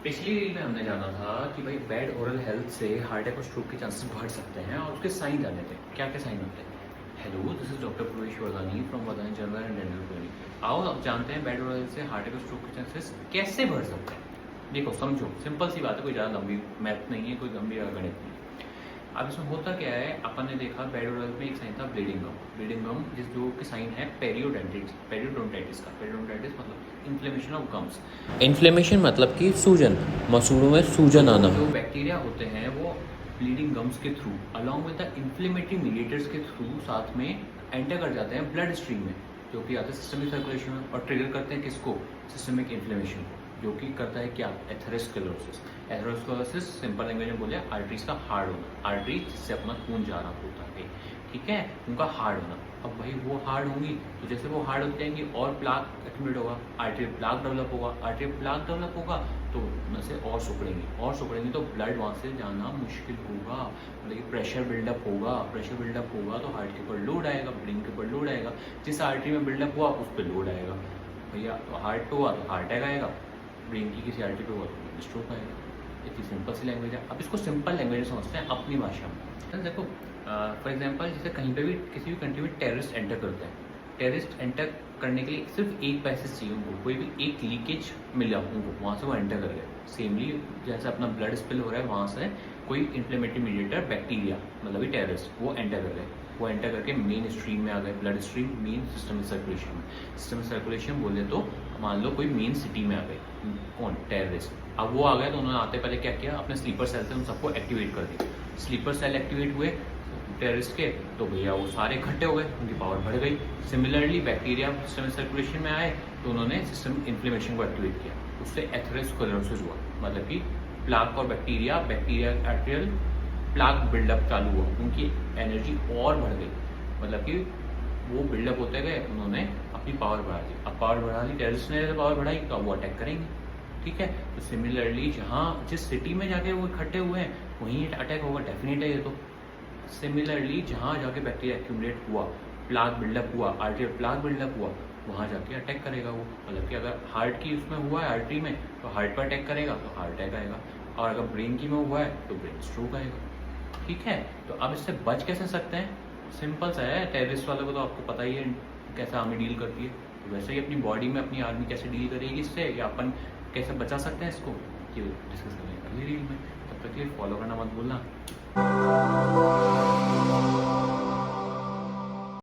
पिछली रील में हमने जाना था कि भाई बैड ओरल हेल्थ से हार्ट अटैक और स्ट्रोक के चांसेस बढ़ सकते हैं और उसके साइन जाने थे। क्या क्या साइन होते हैं? Hello, this is doctor Pravesh Vardani from Vardani general and dental clinic. आओ अब जानते हैं बैड ओरल हेल्थ से हार्ट अटैक और स्ट्रोक के चांसेस कैसे बढ़ सकते हैं। देखो समझो, सिंपल सी बात है, कोई ज़्यादा लंबी मैथ नहीं है, कोई गंभीर गणित नहीं है। अब इसमें होता क्या है, अपन ने देखा बैड ओरल में एक साइन था ब्लीडिंग गम। ब्लीडिंग गम जिस जो कि साइन है पेरियोडोंटाइटिस का। पेरियोडोंटाइटिस मतलब इन्फ्लेमेशन ऑफ गम्स। इन्फ्लेमेशन मतलब कि सूजन, मसूड़ों में सूजन आना। जो बैक्टीरिया होते हैं वो ब्लीडिंग गम्स के through along with the inflammatory mediators के थ्रू साथ में एंटर कर जाते हैं ब्लड स्ट्रीम में, जो कि आते हैं सिस्टमिक सर्कुलेशन में और ट्रिगर करते हैं किसको? सिस्टमिक इन्फ्लेमेशन, जो कि करता है क्या? एथेरोस्क्लेरोसिस। एथेरोस्क्लेरोसिस सिंपल लैंग्वेज में बोले आर्टरीज का हार्ड होना। आर्टरी जिससे अपना खून जा रहा होता है, ठीक है, उनका हार्ड होना। अब भाई वो हार्ड होंगी तो जैसे वो हार्ड होती जाएंगी और प्लाक एक्यूमुलेट होगा, आर्टरी प्लाक डेवलप होगा। आर्टरी प्लाक डेवलप होगा तो नसें और सिकुड़ेंगी तो ब्लड वहाँ से जाना मुश्किल होगा, मतलब कि प्रेशर बिल्डअप होगा। प्रेशर बिल्डअप होगा तो हार्ट के ऊपर लोड आएगा, ब्रेन के ऊपर लोड आएगा। जिस आर्टरी में बिल्डअप हुआ उस पर लोड आएगा। भैया तो हार्ट पे हुआ तो हार्ट अटैक आएगा, ब्रेन की किसी आर्टरी पे हुआ तो स्ट्रोक आएगा। इतनी सिंपल सी लैंग्वेज है। अब इसको सिंपल लैंग्वेज में समझते हैं अपनी भाषा में। तो देखो फॉर एग्जांपल जैसे कहीं पे भी किसी भी कंट्री में टेररिस्ट एंटर करते हैं। टेररिस्ट एंटर करने के लिए सिर्फ एक पैसेज चाहिए उनको, कोई भी एक लीकेज मिला उनको, वहाँ से वो एंटर कर गए। सेमली जैसे अपना ब्लड स्पिल हो रहा है वहाँ से कोई इन्फ्लेमेटरी मीडिएटर बैक्टीरिया मतलब ही टेररिस्ट वो एंटर कर गए। वो एंटर करके मेन स्ट्रीम में आ गए, blood stream main system circulation में। सिस्टम सर्कुलेशन बोले तो मान लो कोई मेन सिटी में आ गए, कौन? टेररिस्ट। अब वो आ गए तो उन्होंने आते पहले क्या किया, अपने स्लीपर सेल से उन सबको एक्टिवेट कर दिया। स्लीपर सेल एक्टिवेट हुए टेररिस्ट के तो भैया वो सारे इकट्ठे हो गए, उनकी पावर बढ़ गई। सिमिलरली बैक्टीरिया सिस्टम सर्कुलेशन में आए तो उन्होंने सिस्टम इन्फ्लेमेशन को एक्टिवेट किया, उससे एथेरोस्क्लेरोसिस हुआ, मतलब कि प्लाक और बैक्टीरिया आर्टेरियल प्लाक बिल्डअप चालू हुआ, उनकी एनर्जी और बढ़ गई, मतलब कि वो बिल्डअप होते गए, उन्होंने अपनी पावर बढ़ा दी। अब पावर बढ़ा ली, टेररिस्ट ने पावर बढ़ाई तो अब वो अटैक करेंगे, ठीक है। तो सिमिलरली जहाँ जिस सिटी में जाके वो इकट्ठे हुए हैं वहीं अटैक होगा, डेफिनेट है ये तो। सिमिलरली जहाँ जाके बैक्टीरिया एक्यूमुलेट हुआ, प्लाक बिल्डअप हुआ, आर्टरी प्लाक बिल्डअप हुआ, वहाँ जाके अटैक करेगा वो। मतलब कि अगर हार्ट की उसमें हुआ है आर्टरी में तो हार्ट पर अटैक करेगा तो हार्ट अटैक आएगा, और अगर ब्रेन की में हुआ है तो ब्रेन स्ट्रोक आएगा, ठीक है। तो अब इससे बच कैसे सकते हैं? सिंपल सा है, टेररिस्ट वालों को तो आपको पता ही है कैसे आर्मी डील करती है, तो वैसे ही अपनी बॉडी में अपनी आर्मी कैसे डील करेगी इससे, या अपन कैसे बचा सकते हैं इसको, ये डिस्कस करेंगे अगली रील में। तब तक ये फॉलो करना मत भूलना।